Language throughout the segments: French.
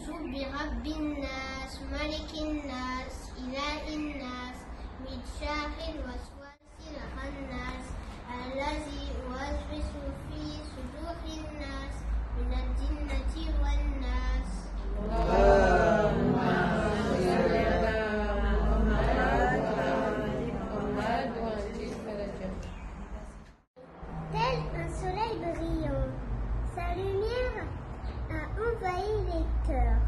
برب الناس ملك الناس إله الناس من شر الوسواس الخناس الذي يوسوس في صدور الناس من الجنة والناس. Tel un soleil brillant, sa lumière a envahi les cœurs.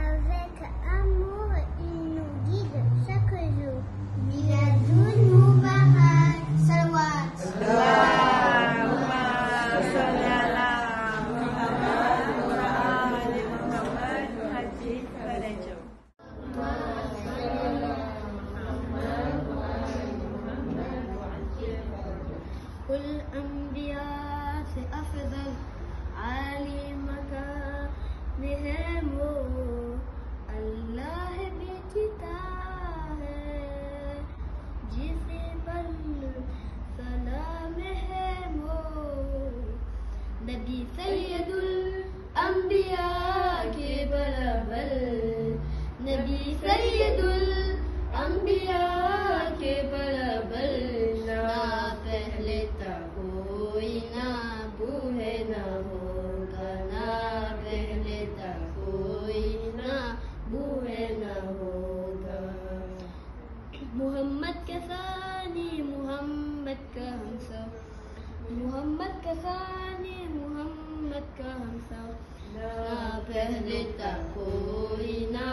Avec amour, il nous guide chaque jour. Miladoul Moubarak, salawat. الأنبياء سے افضل عالم مکانہم اللہ بیچتا ہے جسے پر سلام ہے نبی سید الانبیاء کے برابر نبی سید الانبیاء کے برابر نہ پہلے تھا کوئی نہ بوڑھے نہ ہوگا نہ پہلے تھا کوئی نہ بوڑھے نہ ہوگا. محمد کا ثانی محمد کا ہم سب محمد کا ثانی محمد کا ہم سب نہ پہلے تھا کوئی نہ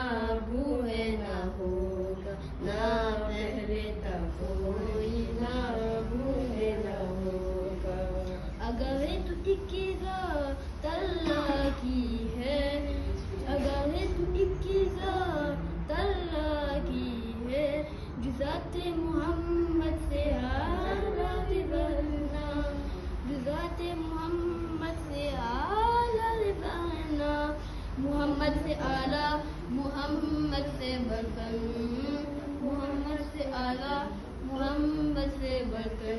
بوڑھے نہ ہوگا نہ پہلے تھا کوئی نہ بوڑھے نہ ہوگا. اگر تو ایک ذات اللہ کی ہے اگر تو ایک ذات اللہ کی ہے جو ذات محمد سے اعلیٰ بننا جو ذات محمد سے اعلیٰ بننا محمد سے اعلیٰ محمد سے بڑھ کر محمد سے اعلیٰ محمد سے بڑھ کر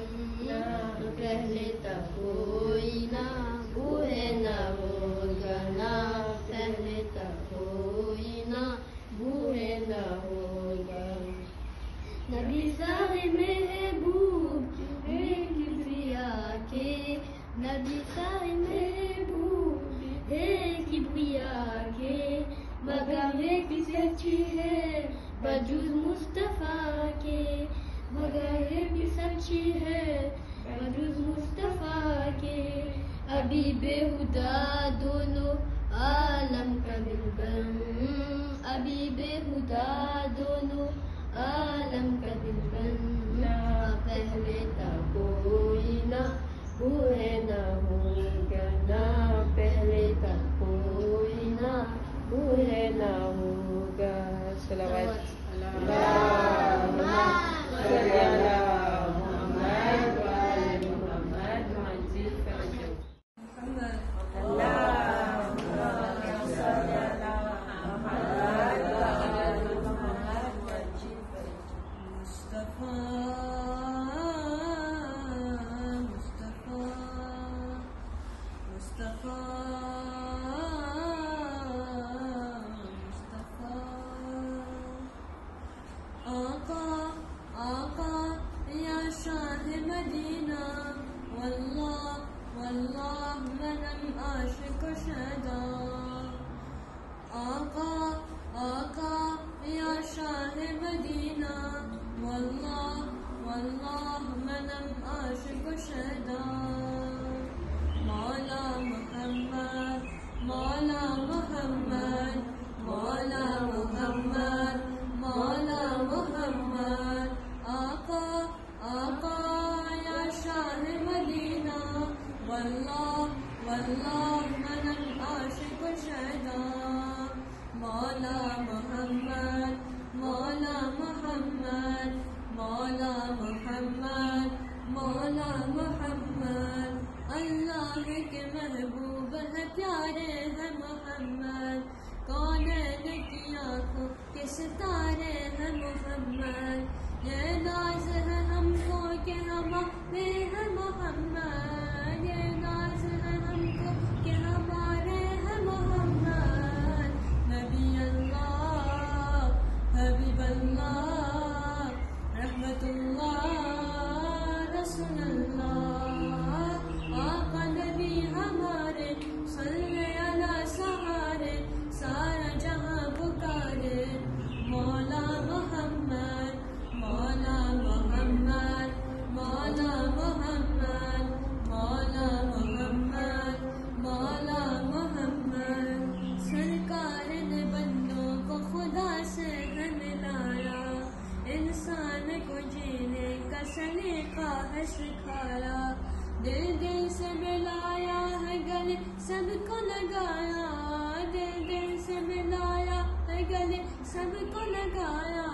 پہلے تک کوئی نہ بوڑھے نہ ہوگا نہ پہلے تک کوئی نہ بوڑھے نہ ہوگا. نبی سارے محبوب ہے کبریا کے نبی سارے محبوب ہے کبریا کے مگر ایک سچی ہے بجز مصطفیٰ کے مگر ایک سچی ہے بجز مصطفیٰ کے. ابھی بے خدا دونوں عالم کا دلبر ابھی بے خدا دونوں عالم کا دلبر نہ پہلے تھا کوئی نہ بوڑھے نہ ہوگا نہ پہلے تھا کوئی نہ بوڑھے نہ ہوگا. صلوات ستارے ہیں محمد یہ ناز ہے ہم کو کہ ہمارے ہیں محمد یہ ناز ہے ہم کو کہ ہمارے ہیں محمد حشر کھایا دل دل سے ملایا ہے گلے سب کو لگایا دل دل سے ملایا ہے گلے سب کو لگایا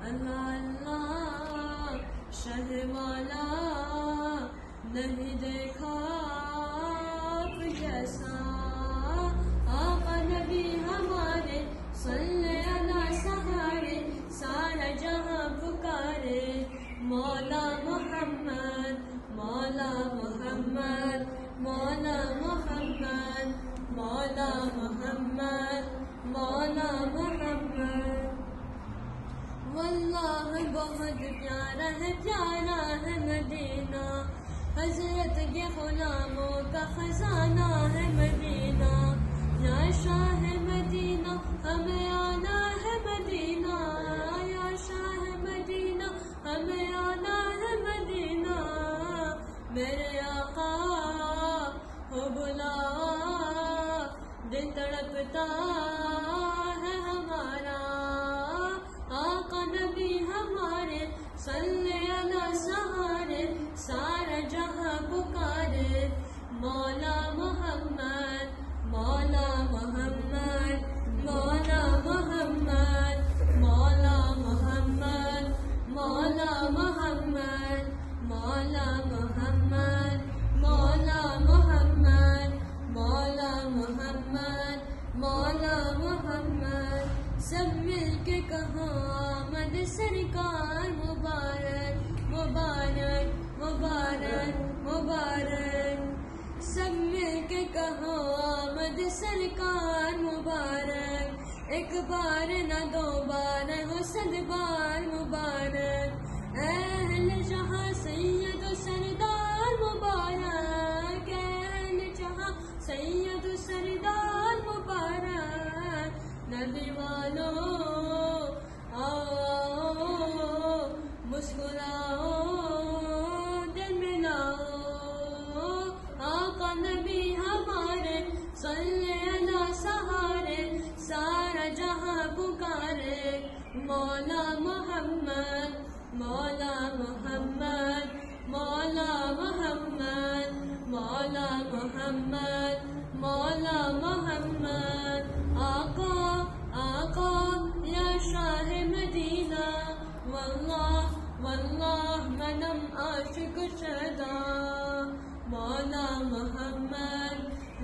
اللہ اللہ شہر والا نہیں دیکھا آپ جیسا آقا نبی ہمارے صلی اللہ سہارے سارا جہاں پکارے مولا محمد مولا محمد مولا محمد مولا محمد مولا محمد واللہ بہت پیارا ہے مدینہ حضرت کے غلاموں کا خزانہ ہے مدینہ یا شاہ مدینہ ہمیں آنا ہے مدینہ یا شاہ مدینہ ہمیں آنا ہے مدینہ میرے آقا ہو بلا دل تڑپتا ہے ہمارا آقا نبی ہمارے صلی اللہ سہارے سارا جہاں پکارے مولا محمد مولا محمد مولا محمد مولا محمد مولا محمد مولا محمد مولا محمد مولا محمد مولا محمد سب مل کے کہو آمد سرکار مبارک مبارک مبارک مبارک سب مل کے کہو آمد سرکار مبارک ایک بار نہ دو بار ہو 100 بار مبارک اہل جہاں سید و سردار مبارک اہل جہاں سید و سردار مبارک نبی والو آؤ مسکراؤ دل ملاؤ آقا نبی ہمارے صلی اللہ سہارے سارا جہاں پکارے مولا محمد مولا محمد مولا محمد مولا محمد مولا محمد آقا آقا یا شاہ مدینہ واللہ واللہ منم عاشق شدا مولا محمد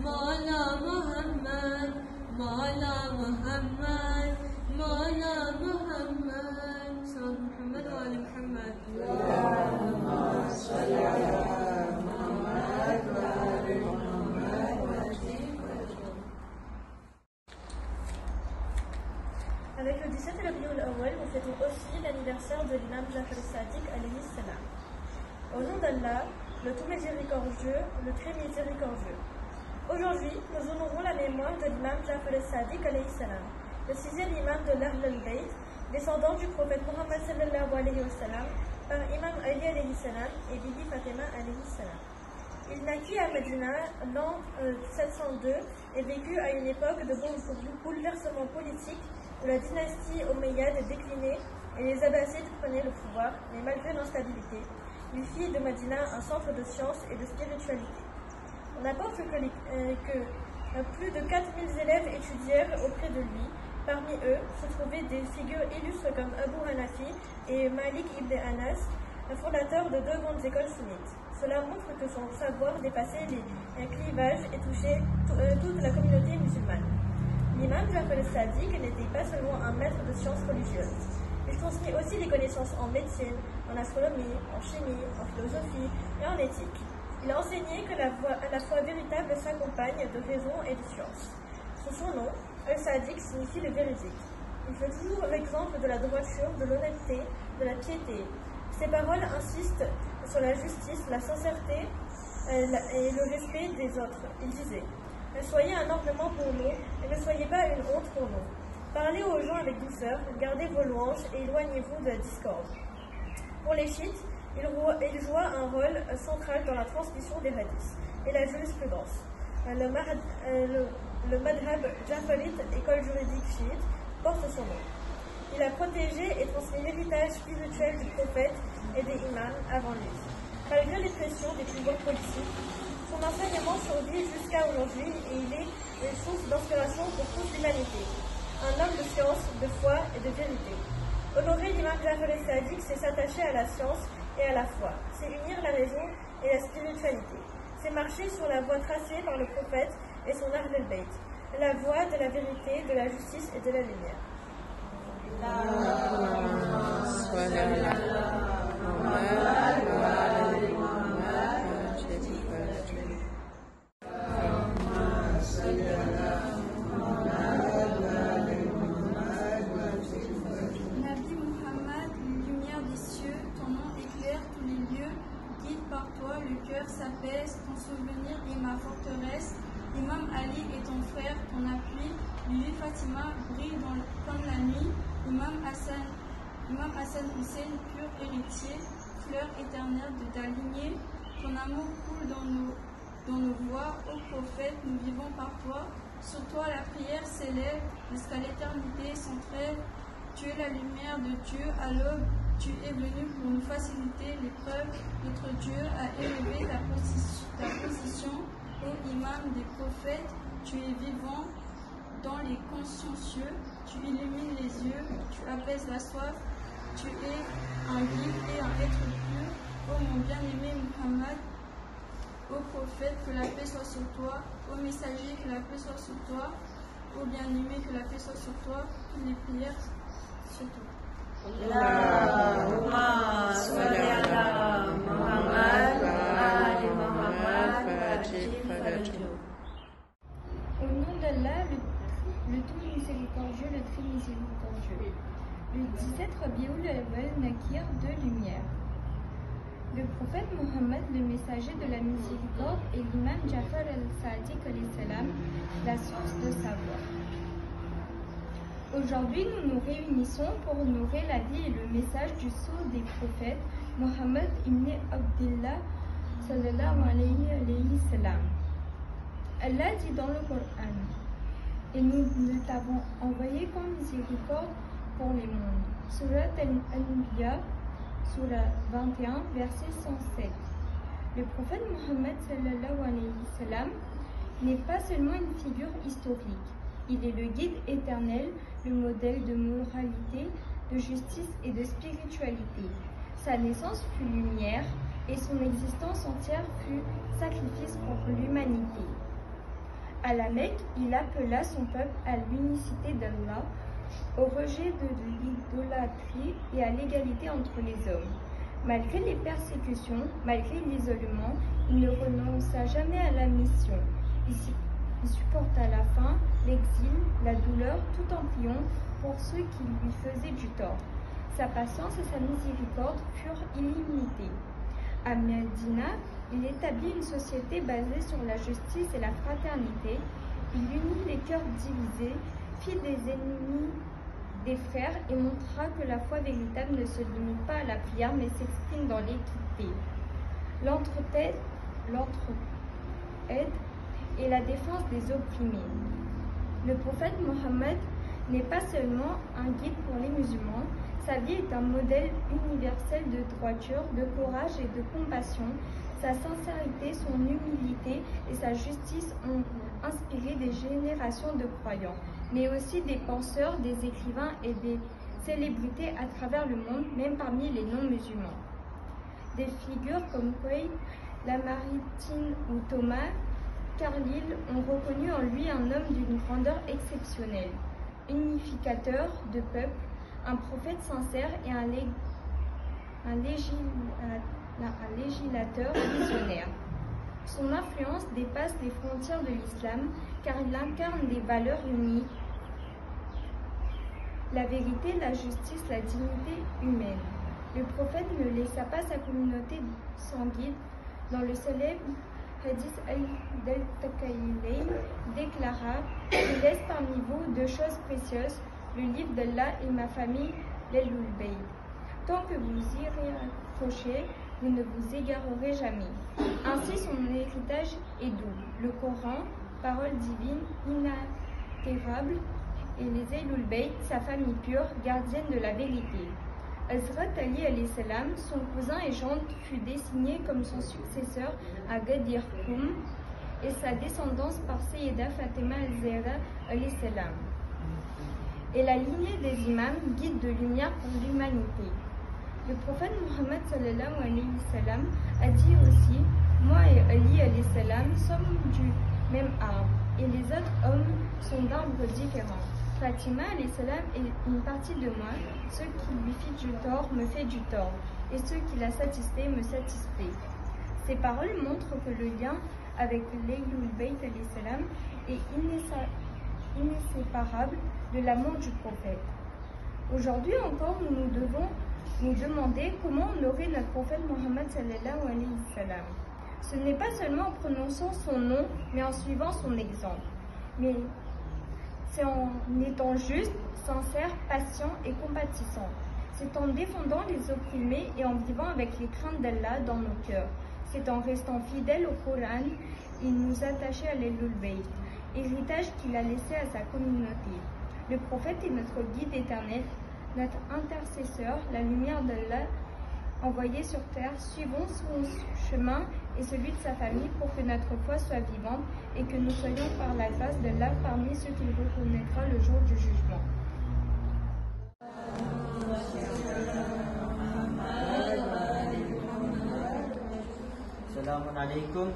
مولا محمد مولا محمد مولا محمد صلی محمد وعلی محمد اللہم صلی علی محمد وعلی Avec le 17 Rabiul Awwal, nous fêtons aussi l'anniversaire de l'imam Jafar al-Sadiq alayhi salam. Au nom d'Allah, le tout miséricordieux, le très miséricordieux. Aujourd'hui, nous honorons la mémoire de l'imam Jafar al-Sadiq alayhi salam, le 6e imam de l'Ahl al-Bayt, descendant du prophète Muhammad sallallahu alayhi wa sallam, par imam Ali alayhi salam et Bibi Fatima alayhi salam. Il naquit à Médina l'an 702 et vécut à une époque de bouleversements politiques où la dynastie omeyyade déclinait et les Abbassides prenaient le pouvoir, mais malgré l'instabilité, il fit de Médina un centre de science et de spiritualité. On apporte que plus de 4000 élèves étudièrent auprès de lui. Parmi eux se trouvaient des figures illustres comme Abu Hanafi et Malik ibn Anas, fondateurs de 2 grandes écoles sunnites. Cela montre que son savoir dépassait les clivages et touchait toute la communauté musulmane. L'imam Jafar al-Sadiq n'était pas seulement un maître de sciences religieuses. Il transmit aussi des connaissances en médecine, en astronomie, en chimie, en philosophie et en éthique. Il a enseigné que la foi véritable s'accompagne de raison et de science. Sous son nom, al-Sadiq signifie le véridique. Il fait toujours l'exemple de la droiture, de l'honnêteté, de la piété. Ses paroles insistent sur la justice, la sincérité et le respect des autres. Il disait: soyez un ornement pour nous et ne soyez pas une honte pour nous. Parlez aux gens avec douceur, gardez vos louanges et éloignez-vous de la discorde. Pour les chiites, il joua un rôle central dans la transmission des hadiths et la jurisprudence. Le madhab jafarite, école juridique chiite, porte son nom. Il a protégé et transmis l'héritage spirituel du prophète et des imams avant lui. Malgré les pressions des pouvoirs politiques, son enseignement survit jusqu'à aujourd'hui et il est une source d'inspiration pour toute l'humanité. Un homme de science, de foi et de vérité. Honorer l'imam Jafar al-Sadiq, c'est s'attacher à la science et à la foi. C'est unir la raison et la spiritualité. C'est marcher sur la voie tracée par le prophète et son Ahl al-Bayt. La voie de la vérité, de la justice et de la lumière. Nabi Muhammad, lumière des cieux, ton nom éclaire tous les lieux, guide par toi, le cœur s'apaise, ton souvenir est ma forteresse. Imam Ali est ton frère, ton appui, Bibi Fatima brille comme la nuit. Imam Hassan Hussein, pur héritier, fleur éternelle de ta lignée, ton amour coule dans nos voies, ô prophète, nous vivons par toi. Sur toi la prière s'élève jusqu'à l'éternité sans trêve. Tu es la lumière de Dieu, à l'aube, tu es venu pour nous faciliter l'épreuve. Notre Dieu a élevé ta position, ô imam des prophètes, tu es vivant dans les consciencieux, tu illumines les yeux, tu apaises la soif, tu es un guide et un être pur. Ô mon bien-aimé Muhammad, ô prophète, que la paix soit sur toi, ô messager, que la paix soit sur toi, ô bien-aimé, que la paix soit sur toi, toutes les prières sur toi. Allahumma salli ala Muhammad wa ali Muhammad Au nom d'Allah, le tout miséricordieux, le très miséricordieux. Le 17 Rabiul Awwal naquirent deux lumières. Le prophète Mohammed, le messager de la miséricorde, et l'imam Jafar al-Sadiq salam, la source de savoir. Aujourd'hui, nous nous réunissons pour honorer la vie et le message du sceau des prophètes, Mohammed ibn Abdullah sallallahu alayhi wa sallam. Allah dit dans le Coran, et nous t'avons envoyé comme miséricorde pour les mondes. Surat Al-Anbiya, Surah 21, verset 107. Le prophète Mohammed sallallahu alayhi wa sallam n'est pas seulement une figure historique, il est le guide éternel, le modèle de moralité, de justice et de spiritualité. Sa naissance fut lumière et son existence entière fut sacrifice pour l'humanité. À la Mecque, il appela son peuple à l'unicité d'Allah, au rejet de l'idolâtrie et à l'égalité entre les hommes. Malgré les persécutions, malgré l'isolement, il ne renonça jamais à la mission. Il supporta la faim, l'exil, la douleur, tout en priant pour ceux qui lui faisaient du tort. Sa patience et sa miséricorde furent illimitées. À Médina, il établit une société basée sur la justice et la fraternité. Il unit les cœurs divisés, fit des ennemis des frères et montra que la foi véritable ne se limite pas à la prière mais s'exprime dans l'équité, l'entraide et la défense des opprimés. Le prophète Mohammed n'est pas seulement un guide pour les musulmans, sa vie est un modèle universel de droiture, de courage et de compassion. Sa sincérité, son humilité et sa justice ont inspiré des générations de croyants, mais aussi des penseurs, des écrivains et des célébrités à travers le monde, même parmi les non-musulmans. Des figures comme Quaid, Lamartine ou Thomas Carlyle ont reconnu en lui un homme d'une grandeur exceptionnelle, unificateur de peuple, un prophète sincère et un législateur visionnaire. Son influence dépasse les frontières de l'islam car il incarne des valeurs uniques, la vérité, la justice, la dignité humaine. Le prophète ne laissa pas sa communauté sans guide. Dans le célèbre Hadith al-Taqaylayn déclara « Je laisse parmi vous deux choses précieuses, le livre d'Allah et ma famille, l'Ahlul Bayt. Tant que vous y accrochez, vous ne vous égarerez jamais. » Ainsi son héritage est double, le Coran, parole divine inaltérable, et les Ahlul Bayt, sa famille pure, gardienne de la vérité. Hazrat Ali alayhi salam, son cousin et gendre, fut désigné comme son successeur à Ghadir Khoum et sa descendance par Sayyida Fatima al-Zahra alayhi salam. Et la lignée des imams, guide de lumière pour l'humanité. Le prophète Mohammed sallallahu alayhi wa sallam a dit aussi: moi et Ali alayhi salam sommes du même arbre et les autres hommes sont d'arbres différents. Fatima alayhi salam est une partie de moi, ce qui lui fit du tort me fait du tort et ce qui la satisfait me satisfait. Ces paroles montrent que le lien avec l'Ahlul Bayt alayhi salam est inséparable de l'amour du prophète. Aujourd'hui encore, nous devons nous demander comment honorer notre prophète Mohammed sallallahu alayhi wa sallam. Ce n'est pas seulement en prononçant son nom, mais en suivant son exemple. Mais c'est en étant juste, sincère, patient et compatissant. C'est en défendant les opprimés et en vivant avec les craintes d'Allah dans nos cœurs. C'est en restant fidèle au Coran et nous attacher à l'Ahlul Bayt, héritage qu'il a laissé à sa communauté. Le prophète est notre guide éternel, notre intercesseur, la lumière d'Allah envoyée sur terre. Suivons son chemin et celui de sa famille pour que notre foi soit vivante et que nous soyons par la grâce d'Allah parmi ceux qu'il reconnaîtra le jour du jugement. Salam alaikum.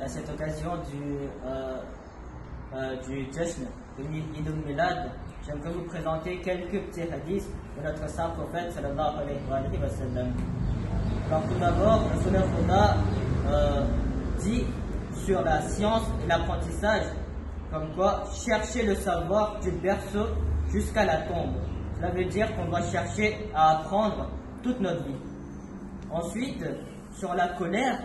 À cette occasion du Jasn, de Eid al-Milad, j'aimerais vous présenter quelques petits hadiths de notre saint prophète sallallahu alayhi wa sallam. Alors tout d'abord, le Rasul Khuda dit sur la science et l'apprentissage, comme quoi chercher le savoir du berceau jusqu'à la tombe. Cela veut dire qu'on doit chercher à apprendre toute notre vie. Ensuite, sur la colère,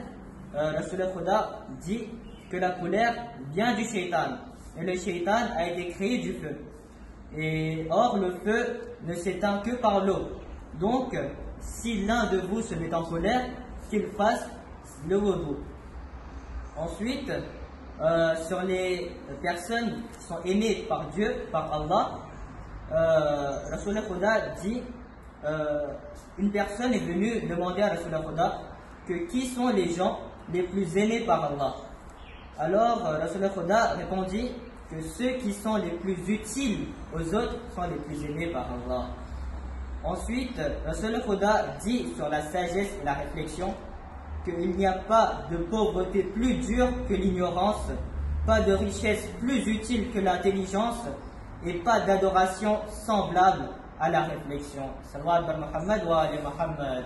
le Rasul Khuda dit que la colère vient du shaitan. Et le shaitan a été créé du feu. Et or, le feu ne s'éteint que par l'eau. Donc, si l'un de vous se met en colère, qu'il fasse le wudu. Ensuite, sur les personnes qui sont aimées par Dieu, par Allah, Rasul Khuda dit une personne est venue demander à Rasul Khuda que qui sont les gens les plus aimés par Allah. Alors Rasul Khuda répondit que ceux qui sont les plus utiles aux autres sont les plus aimés par Allah. Ensuite, Rasul Khuda dit sur la sagesse et la réflexion qu'il n'y a pas de pauvreté plus dure que l'ignorance, pas de richesse plus utile que l'intelligence et pas d'adoration semblable à la réflexion. Sallallahu alayhi wa sallam wa ali Muhammad.